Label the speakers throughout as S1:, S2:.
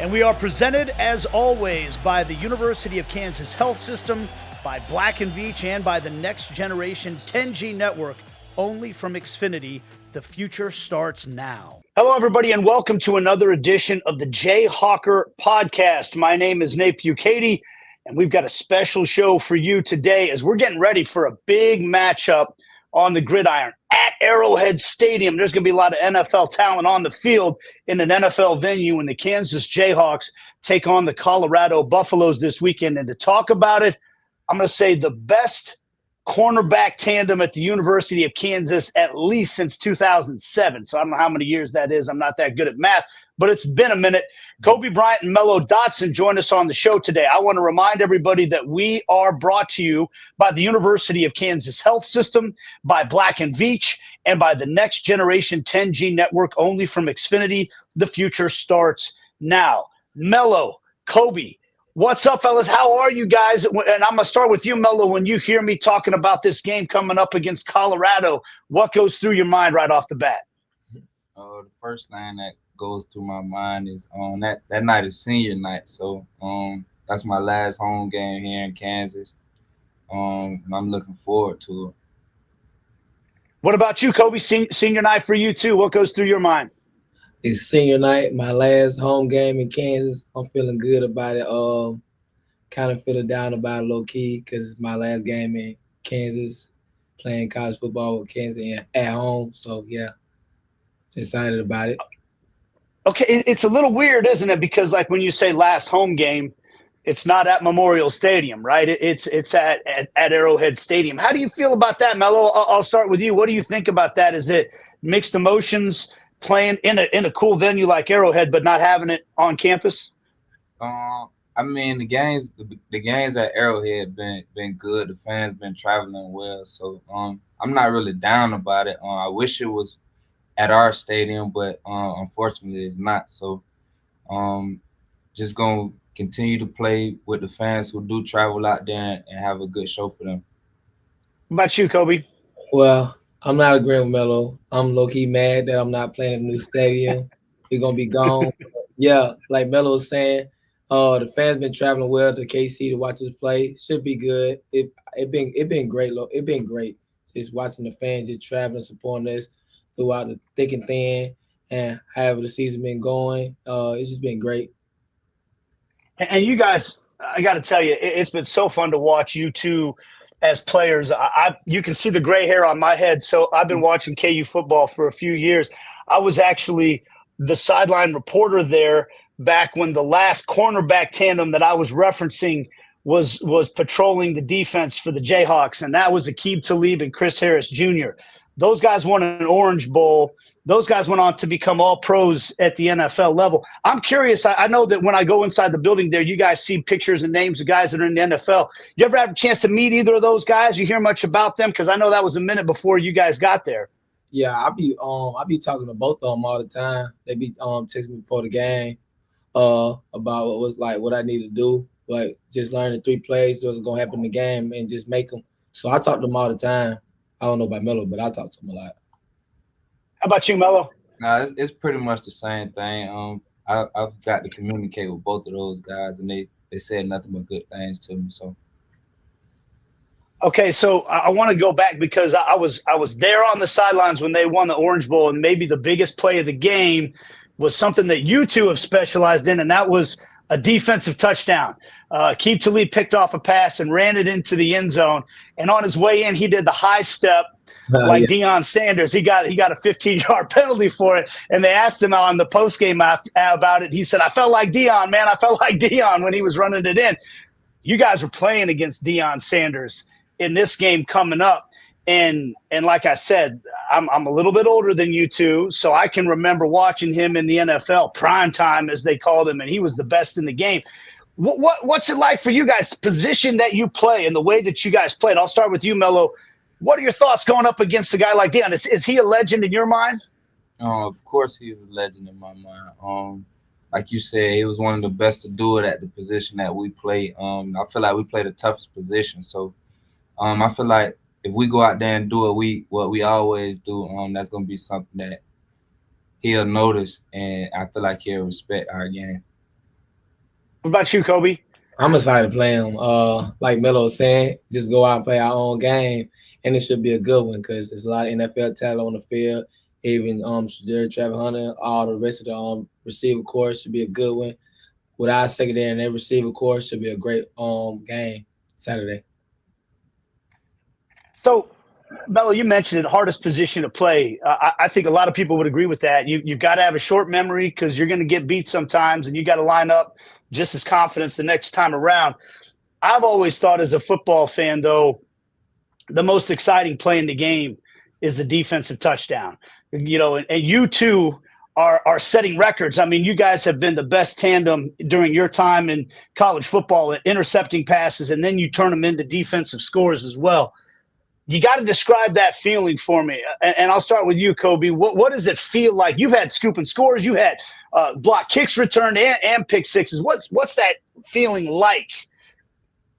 S1: And we are presented, as always, by the University of Kansas Health System, by Black & Veatch, and by the Next Generation 10G Network, only from Xfinity. The future starts now. Hello, everybody, and welcome to another edition of the Jayhawker Podcast. My name is Nate Bucati, and we've got a special show for you today as we're getting ready for a big matchup on the gridiron at Arrowhead Stadium. There's going to be a lot of NFL talent on the field in an NFL venue when the Kansas Jayhawks take on the Colorado Buffaloes this weekend. And to talk about it, I'm going to say the best cornerback tandem at the University of Kansas, at least since 2007. So I don't know how many years that is. I'm not that good at math, but it's been a minute. Cobee Bryant and Mello Dotson join us on the show today. I want to remind everybody that we are brought to you by the University of Kansas Health System, by Black & Veatch, and by the Next Generation 10G Network, only from Xfinity. The future starts now. Mello, Cobee, what's up, fellas? How are you guys? And I'm going to start with you, Mello. When you hear me talking about this game coming up against Colorado, what goes through your mind right off the bat?
S2: The first thing that goes through my mind is that night is senior night. So that's my last home game here in Kansas. And I'm looking forward to it.
S1: What about you, Cobee? Senior night for you, too. What goes through your mind?
S3: It's senior night, my last home game in Kansas. I'm feeling good about it. Kind of feeling down about it low key because it's my last game in Kansas, playing college football with Kansas at home. So yeah, excited about it.
S1: Okay, it's a little weird, isn't it? Because like when you say last home game, it's not at Memorial Stadium, right? It's at Arrowhead Stadium. How do you feel about that, Mello? I'll start with you. What do you think about that? Is it mixed emotions? Playing in a cool venue like Arrowhead, but not having it on campus?
S2: I mean, the games at Arrowhead been good. The fans been traveling well, so I'm not really down about it. I wish it was at our stadium, but unfortunately, it's not. So, just gonna continue to play with the fans who do travel out there and have a good show for them.
S1: What about you, Cobee?
S3: Well, I'm not agreeing with Mello. I'm low-key mad that I'm not playing in the new stadium. We're going to be gone. Yeah, like Mello was saying, the fans been traveling well to KC to watch us play. Should be good. It been great. It been great just watching the fans just traveling, supporting us throughout the thick and thin, and however the season been going. It's just been great.
S1: And you guys, I got to tell you, it's been so fun to watch you two as players. You can see the gray hair on my head. So I've been watching KU football for a few years. I was actually the sideline reporter there back when the last cornerback tandem that I was referencing was patrolling the defense for the Jayhawks, and that was Aqib Talib and Chris Harris Jr. Those guys won an Orange Bowl. Those guys went on to become all pros at the NFL level. I'm curious. I know that when I go inside the building there, you guys see pictures and names of guys that are in the NFL. You ever have a chance to meet either of those guys? You hear much about them? Because I know that was a minute before you guys got there.
S3: Yeah, I be talking to both of them all the time. They be texting me before the game about what I need to do, like just learn the 3 plays what's gonna happen in the game and just make them. So I talk to them all the time. I don't know about Mello, but I talk to him a lot.
S1: How about you, Mello?
S2: No, it's pretty much the same thing. I've got to communicate with both of those guys, and they said nothing but good things to me. So,
S1: okay, so I want to go back because I was there on the sidelines when they won the Orange Bowl, and maybe the biggest play of the game was something that you two have specialized in, and that was a defensive touchdown. Aqib Talib picked off a pass and ran it into the end zone. And on his way in, he did the high step like Deion Sanders. He got a 15-yard penalty for it. And they asked him on the postgame about it. He said, I felt like Deion, man. I felt like Deion when he was running it in. You guys were playing against Deion Sanders in this game coming up. And like I said, I'm a little bit older than you two, so I can remember watching him in the NFL, prime time as they called him, and he was the best in the game. What's it like for you guys, the position that you play and the way that you guys played? I'll start with you, Mello. What are your thoughts going up against a guy like Deion? Is he a legend in your mind?
S2: Of course, he's a legend in my mind. Like you said, he was one of the best to do it at the position that we play. I feel like we play the toughest position, so I feel like if we go out there and do what we always do, that's gonna be something that he'll notice, and I feel like he'll respect our game.
S1: What about you, Cobee?
S3: I'm excited to play them. Like Mello was saying, just go out and play our own game, and it should be a good one because there's a lot of NFL talent on the field. Even Shadir, Trevor Hunter, all the rest of the receiver course should be a good one. With our secondary and their receiver course should be a great game Saturday.
S1: So, Mello, you mentioned it, hardest position to play. I think a lot of people would agree with that. You've got to have a short memory because you're going to get beat sometimes, and you got to line up just as confident the next time around. I've always thought as a football fan, though, the most exciting play in the game is the defensive touchdown. You know, and you two are setting records. I mean, you guys have been the best tandem during your time in college football at intercepting passes, and then you turn them into defensive scores as well. You got to describe that feeling for me. And I'll start with you, Cobee. What does it feel like? You've had scoop and scores. You had block kicks returned and pick sixes. What's that feeling like?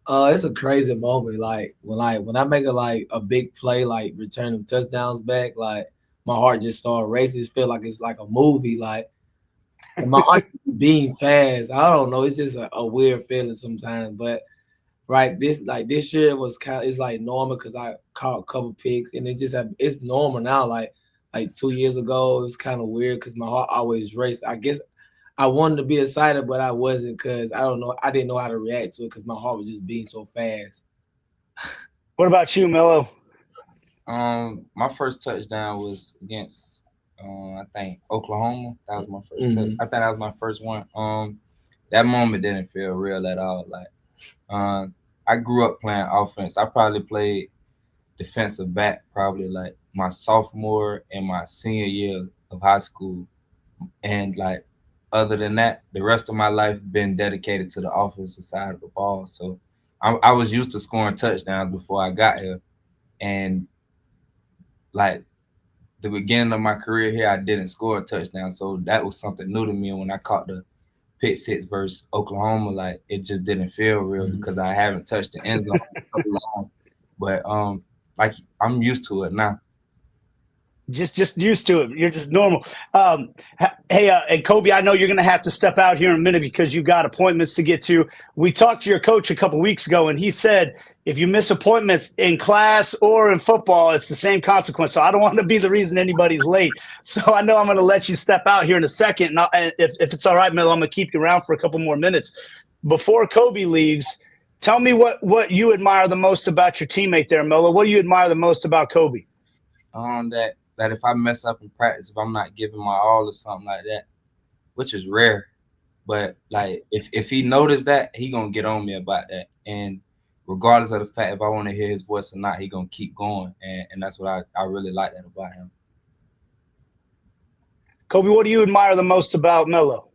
S3: It's a crazy moment. Like when I make a big play, like returning touchdowns back, like my heart just started racing. It feel like it's like a movie. Like and my heart beating fast. I don't know. It's just a weird feeling sometimes, but. Right, this year was it's like normal because I caught a couple picks and it's normal now. Like 2 years ago, it was kind of weird because my heart always raced. I guess I wanted to be excited, but I wasn't because I don't know. I didn't know how to react to it because my heart was just beating so fast.
S1: What about you, Mello?
S2: My first touchdown was against I think Oklahoma. That was my first. I think that was my first one. That moment didn't feel real at all. Like. I grew up playing offense. I probably played defensive back probably like my sophomore and my senior year of high school. And like other than that, the rest of my life been dedicated to the offensive side of the ball. So I was used to scoring touchdowns before I got here. And like the beginning of my career here, I didn't score a touchdown. So that was something new to me. And when I caught the pick six versus Oklahoma, like it just didn't feel real because I haven't touched the end zone for so long. But like I'm used to it now.
S1: Just used to it. You're just normal. Hey, and Cobee, I know you're going to have to step out here in a minute because you've got appointments to get to. We talked to your coach a couple weeks ago, and he said if you miss appointments in class or in football, it's the same consequence. So I don't want to be the reason anybody's late. So I know I'm going to let you step out here in a second. And if it's all right, Mello, I'm going to keep you around for a couple more minutes. Before Cobee leaves, tell me what you admire the most about your teammate there, Mello. What do you admire the most about Cobee?
S2: That if I mess up in practice, if I'm not giving my all or something like that, which is rare, but like if he noticed that, he gonna get on me about that. And regardless of the fact if I want to hear his voice or not, he gonna keep going. And that's what I really like that about him.
S1: Cobee, what do you admire the most about Mello?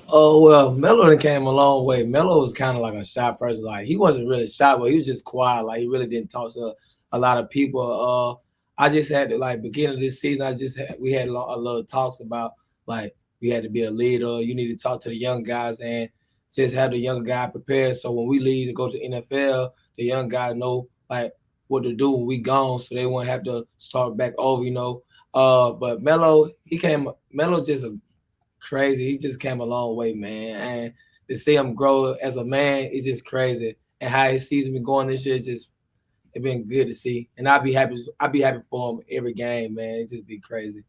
S3: Oh, well, Mello came a long way. Mello was kind of like a shy person. Like he wasn't really shy, but he was just quiet. Like he really didn't talk to a lot of people. I just had to beginning of this season. We had a little talks about like we had to be a leader. You need to talk to the young guys and just have the young guy prepared. So when we leave to go to NFL, the young guys know like what to do when we gone, so they won't have to start back over. But Mello just crazy. He just came a long way, man. And to see him grow as a man, it's just crazy. And how his season been going this year, it's been good to see, and I'll be happy for him every game, man. It just be crazy.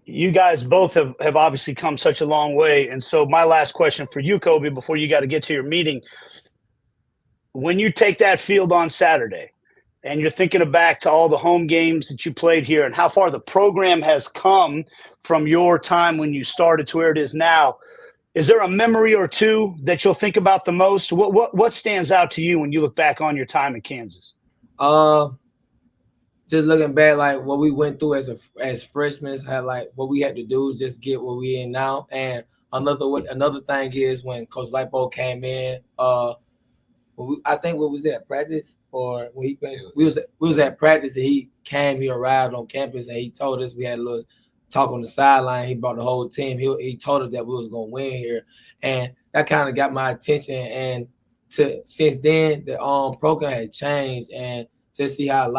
S1: You guys both have obviously come such a long way, and so my last question for you, Cobee, before you got to get to your meeting, when you take that field on Saturday, and you're thinking back to all the home games that you played here, and how far the program has come from your time when you started to where it is now. Is there a memory or two that you'll think about the most? What stands out to you when you look back on your time in Kansas?
S3: Just looking back, like what we went through as freshmen, had like what we had to do just get where we in now. And another thing is when Coach Lightbolt came in. I think what was that, practice or when we was at practice and he came. He arrived on campus and he told us we had a little talk on the sideline. He brought the whole team. He told us that we was gonna win here, and that kind of got my attention. And since then, the program had changed, and to see how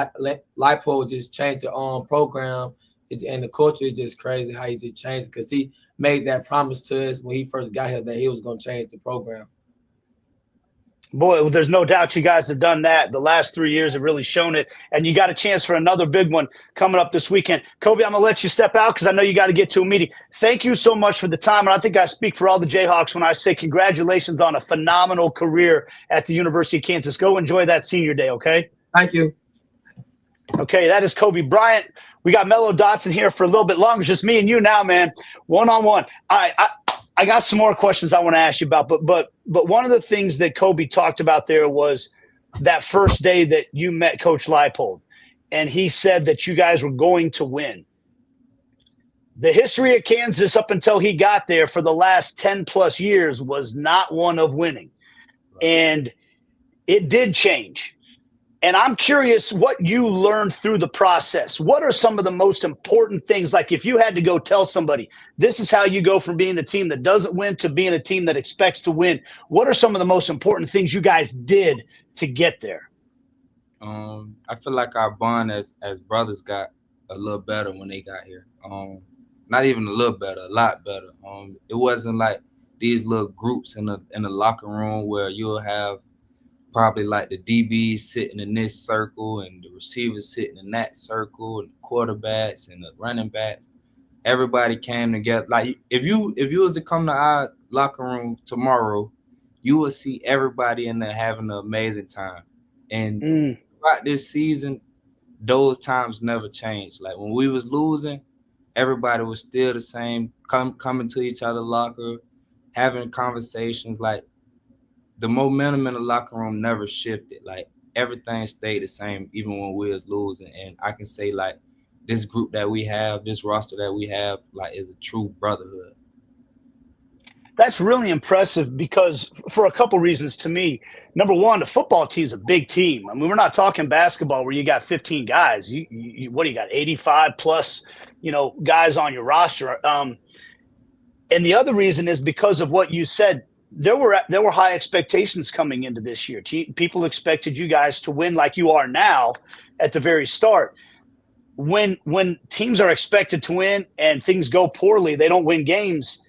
S3: Lipo just changed the program And the culture is just crazy how he just changed, because he made that promise to us when he first got here that he was going to change the program.
S1: Boy, there's no doubt you guys have done that. The last 3 years have really shown it, and you got a chance for another big one coming up this weekend. Cobee, I'm going to let you step out because I know you got to get to a meeting. Thank you so much for the time, and I think I speak for all the Jayhawks when I say congratulations on a phenomenal career at the University of Kansas. Go enjoy that senior day, okay?
S3: Thank you.
S1: Okay, that is Cobee Bryant. We got Mello Dotson here for a little bit longer. Just me and you now, man, one-on-one. I got some more questions I want to ask you about, but one of the things that Cobee talked about there was that first day that you met Coach Leipold, and he said that you guys were going to win. The history of Kansas up until he got there for the last 10-plus years was not one of winning, and it did change. And I'm curious what you learned through the process. What are some of the most important things? Like if you had to go tell somebody, this is how you go from being a team that doesn't win to being a team that expects to win. What are some of the most important things you guys did to get there?
S2: I feel like our bond as brothers got a little better when they got here. Not even a little better, a lot better. It wasn't like these little groups in the locker room where you'll have probably like the DBs sitting in this circle and the receivers sitting in that circle and the quarterbacks and the running backs. Everybody came together. Like if you was to come to our locker room tomorrow, you will see everybody in there having an amazing time. And throughout this season, those times never changed. Like when we was losing, everybody was still the same, coming to each other's locker, having conversations. Like the momentum in the locker room never shifted. Like everything stayed the same, even when we was losing. And I can say like this group that we have, this roster that we have, like is a true brotherhood.
S1: That's really impressive because for a couple reasons to me. Number one, the football team is a big team. I mean, we're not talking basketball where you got 15 guys. What do you got? 85 plus, guys on your roster. And the other reason is because of what you said. There were high expectations coming into this year. People expected you guys to win like you are now at the very start. When teams are expected to win and things go poorly, they don't win games,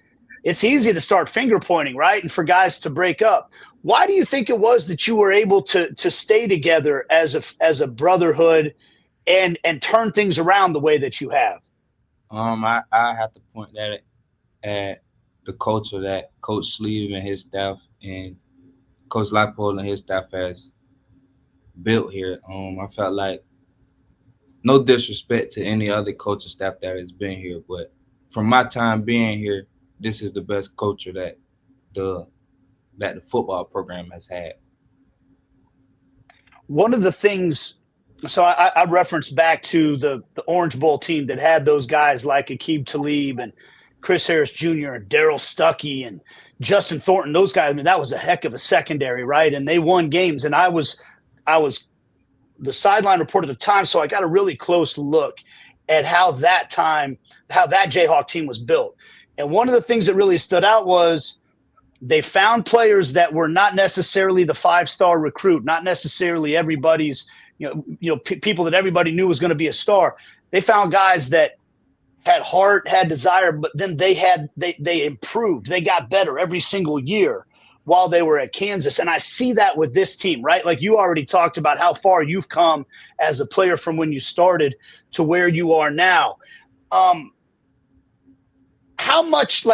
S1: it's easy to start finger pointing, right? And for guys to break up. Why do you think it was that you were able to stay together as a brotherhood and turn things around the way that you have?
S2: I have to point that at the culture that Coach Sleeve and his staff and Coach Leipold and his staff has built here. I felt like, no disrespect to any other coaching staff that has been here, but from my time being here, this is the best culture that the football program has had.
S1: One of the things, so I referenced back to the Orange Bowl team that had those guys like Aqib Talib and Chris Harris Jr. and Darryl Stuckey and Justin Thornton. Those guys, I mean, that was a heck of a secondary, right? And they won games. And I was the sideline reporter at the time, so I got a really close look at how that Jayhawk team was built. And one of the things that really stood out was they found players that were not necessarily the five-star recruit, not necessarily everybody's, people that everybody knew was going to be a star. They found guys that had heart, had desire, but then they improved. They got better every single year while they were at Kansas. And I see that with this team, right? Like you already talked about how far you've come as a player from when you started to where you are now. How much,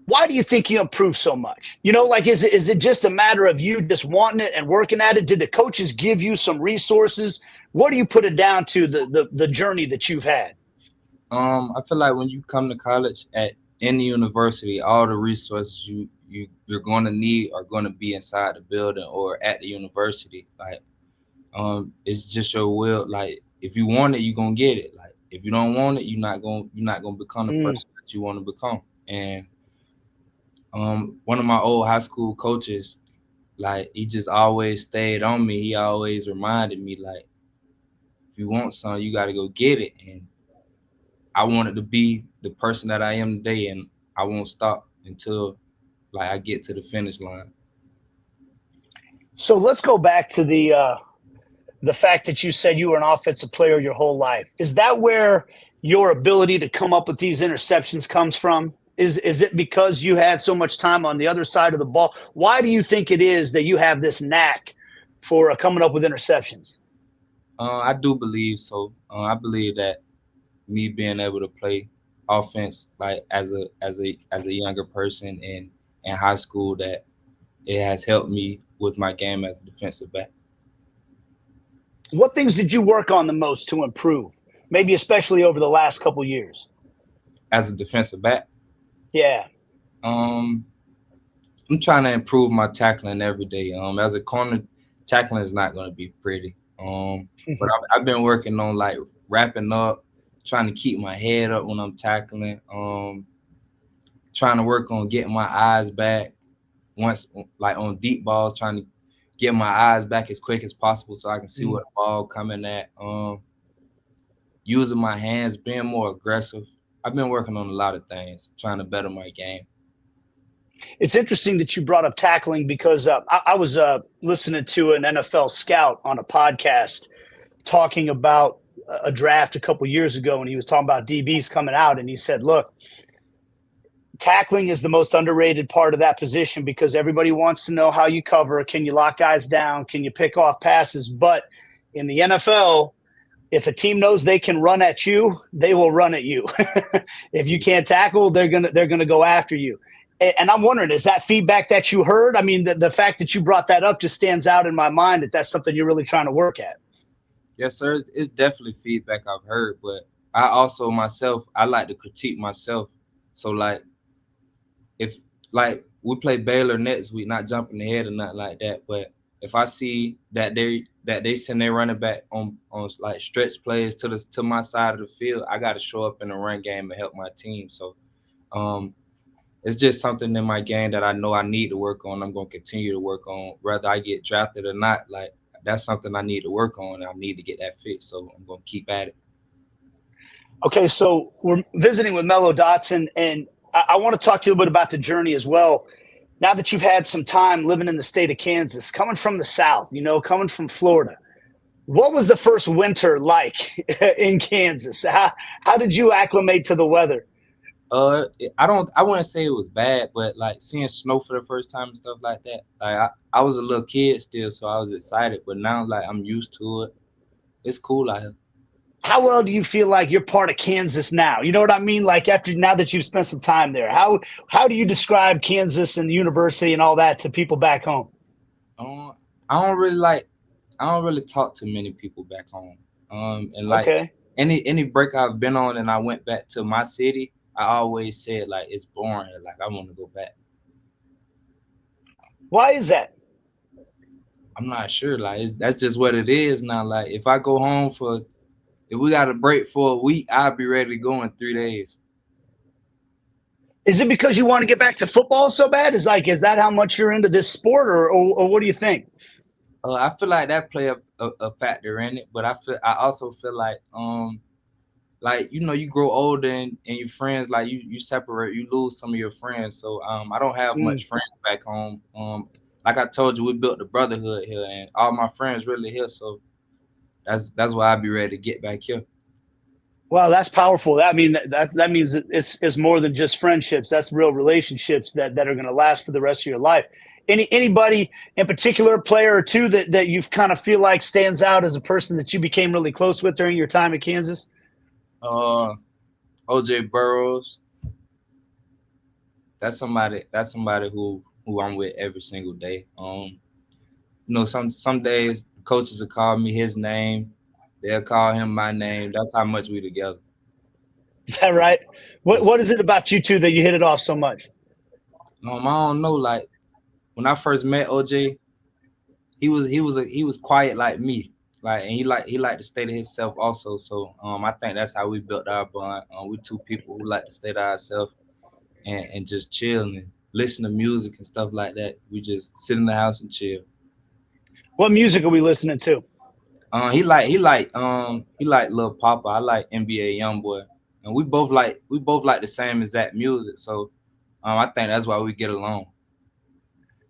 S1: why do you think you improved so much? Is it just a matter of you just wanting it and working at it? Did the coaches give you some resources? What do you put it down to, the journey that you've had?
S2: I feel like when you come to college at any university, all the resources you're going to need are going to be inside the building or at the university. Like, it's just your will. Like, if you want it, you're gonna get it. Like, if you don't want it, you're not gonna become the person that you want to become. And one of my old high school coaches, like, he just always stayed on me. He always reminded me, like, if you want something, you got to go get it. And I wanted to be the person that I am today, and I won't stop until I get to the finish line.
S1: So let's go back to the fact that you said you were an offensive player your whole life. Is that where your ability to come up with these interceptions comes from? Is it because you had so much time on the other side of the ball? Why do you think it is that you have this knack for coming up with interceptions?
S2: I do believe so. I believe that me being able to play offense like as a younger person in high school, that it has helped me with my game as a defensive back.
S1: What things did you work on the most to improve? Maybe especially over the last couple years.
S2: As a defensive back,
S1: Yeah.
S2: I'm trying to improve my tackling every day. As a corner, tackling is not going to be pretty. But I've been working on like wrapping up, trying to keep my head up when I'm tackling. Trying to work on getting my eyes back once, like on deep balls, trying to get my eyes back as quick as possible so I can see where the ball coming at. Using my hands, being more aggressive. I've been working on a lot of things, trying to better my game.
S1: It's interesting that you brought up tackling because I was listening to an NFL scout on a podcast talking about a draft a couple years ago, and he was talking about DBs coming out, and he said, look, tackling is the most underrated part of that position because everybody wants to know how you cover. Can you lock guys down? Can you pick off passes? But in the NFL, if a team knows they can run at you, they will run at you. If you can't tackle, they're gonna go after you. And I'm wondering, is that feedback that you heard? I mean, the fact that you brought that up just stands out in my mind that that's something you're really trying to work at.
S2: Yes, sir. It's definitely feedback I've heard, but I also myself, I like to critique myself. So like, if like we play Baylor next week, not jumping ahead or nothing like that, but if I see that they send their running back on like stretch plays to my side of the field, I got to show up in the run game and help my team. So it's just something in my game that I know I need to work on. I'm going to continue to work on, whether I get drafted or not. Like, that's something I need to work on. I need to get that fixed, so I'm going to keep at it.
S1: Okay, so we're visiting with Mello Dotson, and I want to talk to you a bit about the journey as well. Now that you've had some time living in the state of Kansas, coming from the South, coming from Florida, what was the first winter like in Kansas? How did you acclimate to the weather?
S2: I wouldn't say it was bad, but like seeing snow for the first time and stuff like that. Like I was a little kid still, so I was excited. But now, like, I'm used to it. It's cool out here.
S1: How well do you feel like you're part of Kansas now? You know what I mean? Like now that you've spent some time there, how do you describe Kansas and the university and all that to people back home?
S2: I don't really talk to many people back home. And like any break I've been on and I went back to my city, I always said like it's boring here. Like I want to go back.
S1: Why is that?
S2: I'm not sure. Like that's just what it is now. Like if I go home if we got a break for a week, I'll be ready to go in 3 days.
S1: Is it because you want to get back to football so bad? Is that how much you're into this sport, or what do you think?
S2: I feel like that play a factor in it, but I also feel like you grow older and your friends, like you separate, you lose some of your friends. So I don't have much friends back home. Like I told you, we built the brotherhood here, and all my friends really here. So that's why I'd be ready to get back here.
S1: Wow, that's powerful. I mean, that means it's more than just friendships. That's real relationships that are going to last for the rest of your life. Anybody in particular, player or two that you kind of feel like stands out as a person that you became really close with during your time at Kansas?
S2: OJ Burrows. That's somebody who I'm with every single day. Some days coaches will call me his name. They'll call him my name. That's how much we together.
S1: Is that right? What is it about you two that you hit it off so much?
S2: I don't know. Like when I first met OJ, he was quiet like me. Like, and he liked to stay to himself also. So I think that's how we built our bond. We two people who like to stay to ourselves and just chill and listen to music and stuff like that. We just sit in the house and chill.
S1: What music are we listening to?
S2: He like Lil Papa. I like NBA Youngboy, and we both like the same exact music. So I think that's why we get along.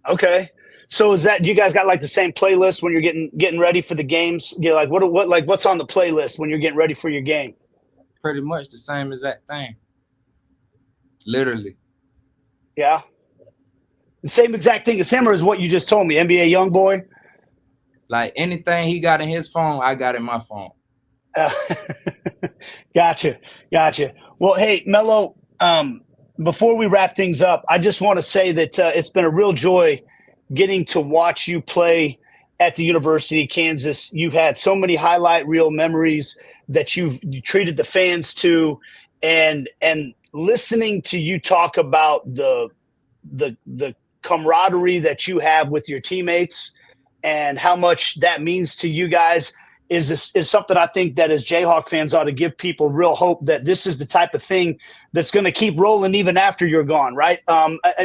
S1: Okay. So is that you guys got like the same playlist when you're getting ready for the games? You're like, what's on the playlist when you're getting ready for your game?
S2: pretty much the same exact thing. Literally.
S1: Yeah. The same exact thing as him, or is what you just told me, NBA YoungBoy?
S2: Like anything he got in his phone, I got in my phone.
S1: Gotcha. Well, hey, Mello, before we wrap things up, I just want to say that it's been a real joy getting to watch you play at the University of Kansas. You've had so many highlight reel memories that you treated the fans to, and listening to you talk about the camaraderie that you have with your teammates and how much that means to you guys is something I think that as Jayhawk fans ought to give people real hope that this is the type of thing that's going to keep rolling even after you're gone, right?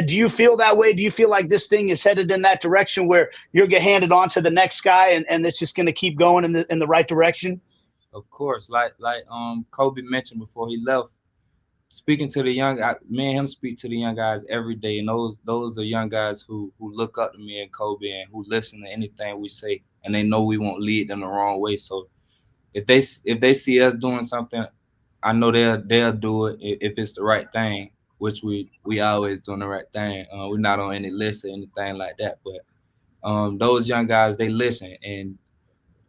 S1: Do you feel that way? Do you feel like this thing is headed in that direction where you're going to hand it on to the next guy and it's just going to keep going in the right direction?
S2: Of course, like Cobee mentioned before he left, speaking to the me and him speak to the young guys every day, and those are young guys who look up to me and Cobee and who listen to anything we say, and they know we won't lead them the wrong way. So if they see us doing something, I know they'll do it if it's the right thing, which we always doing the right thing. We're not on any list or anything like that, but those young guys, they listen. And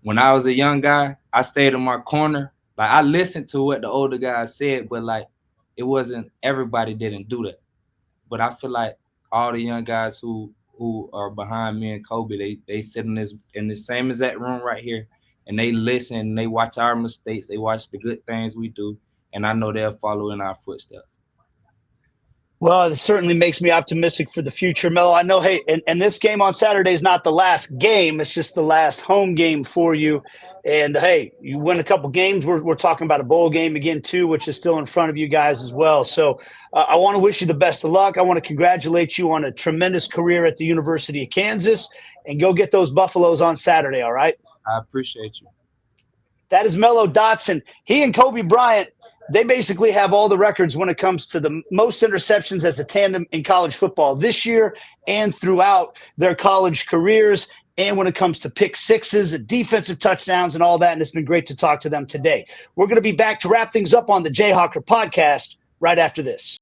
S2: when I was a young guy, I stayed in my corner. Like, I listened to what the older guys said, but like, it wasn't everybody didn't do that. But I feel like all the young guys who are behind me and Cobee, they sit in the same exact room right here, and they listen, and they watch our mistakes, they watch the good things we do, and I know they'll follow in our footsteps.
S1: Well, it certainly makes me optimistic for the future, Mello. I know, hey, and this game on Saturday is not the last game. It's just the last home game for you. And, hey, you win a couple games. We're talking about a bowl game again, too, which is still in front of you guys as well. So I want to wish you the best of luck. I want to congratulate you on a tremendous career at the University of Kansas. And go get those Buffaloes on Saturday, all right?
S2: I appreciate you.
S1: That is Mello Dotson. He and Cobee Bryant, they basically have all the records when it comes to the most interceptions as a tandem in college football this year and throughout their college careers, and when it comes to pick sixes and defensive touchdowns and all that, and it's been great to talk to them today. We're going to be back to wrap things up on the Jayhawker Podcast right after this.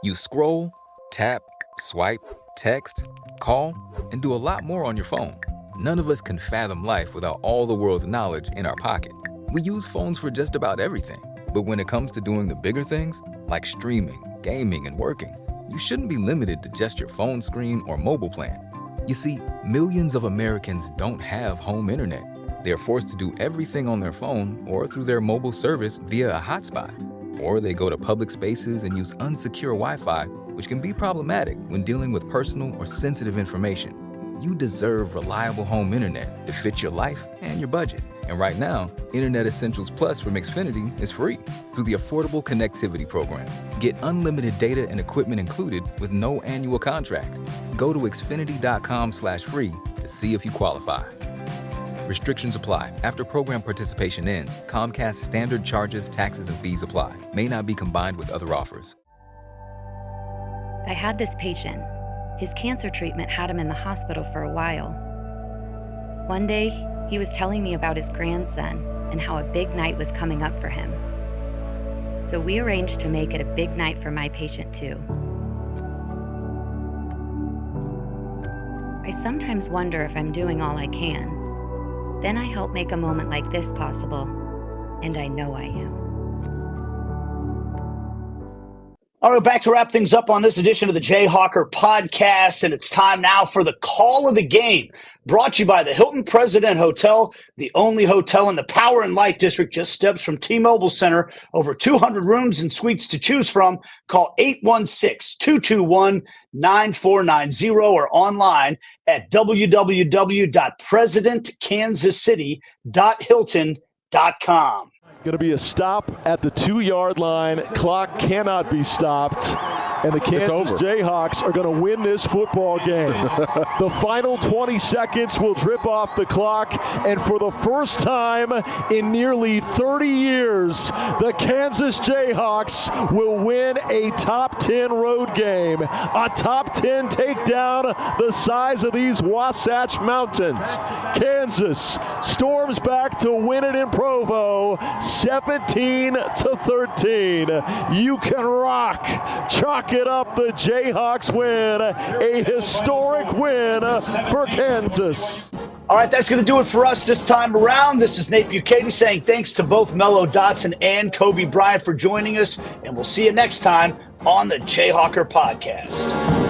S4: You scroll, tap, swipe, text, call, and do a lot more on your phone. None of us can fathom life without all the world's knowledge in our pocket. We use phones for just about everything. But when it comes to doing the bigger things, like streaming, gaming, and working, you shouldn't be limited to just your phone screen or mobile plan. You see, millions of Americans don't have home internet. They're forced to do everything on their phone or through their mobile service via a hotspot. Or they go to public spaces and use unsecure Wi-Fi, which can be problematic when dealing with personal or sensitive information. You deserve reliable home internet to fit your life and your budget. And right now, Internet Essentials Plus from Xfinity is free through the Affordable Connectivity Program. Get unlimited data and equipment included with no annual contract. Go to Xfinity.com/free to see if you qualify. Restrictions apply. After program participation ends, Comcast standard charges, taxes, and fees apply. May not be combined with other offers.
S5: I had this patient. His cancer treatment had him in the hospital for a while. One day, he was telling me about his grandson and how a big night was coming up for him. So we arranged to make it a big night for my patient too. I sometimes wonder if I'm doing all I can. Then I help make a moment like this possible, and I know I am.
S1: All right, back to wrap things up on this edition of the Jayhawker Podcast, and it's time now for the Call of the Game, brought to you by the Hilton President Hotel, the only hotel in the Power and Light District, just steps from T-Mobile Center. Over 200 rooms and suites to choose from. Call 816-221-9490 or online at www.presidentkansascity.hilton.com.
S6: Going to be a stop at the 2-yard line. Clock cannot be stopped. And the Kansas Jayhawks are going to win this football game. The final 20 seconds will drip off the clock. And for the first time in nearly 30 years, the Kansas Jayhawks will win a top 10 road game. A top 10 takedown the size of these Wasatch Mountains. Kansas storms back to win it in Provo, 17-13. You can rock. Chalk it up. The Jayhawks win. A historic win for Kansas.
S1: All right, that's going to do it for us this time around. This is Nate Buchanan saying thanks to both Mello Dotson and Cobee Bryant for joining us, and we'll see you next time on the Jayhawker Podcast.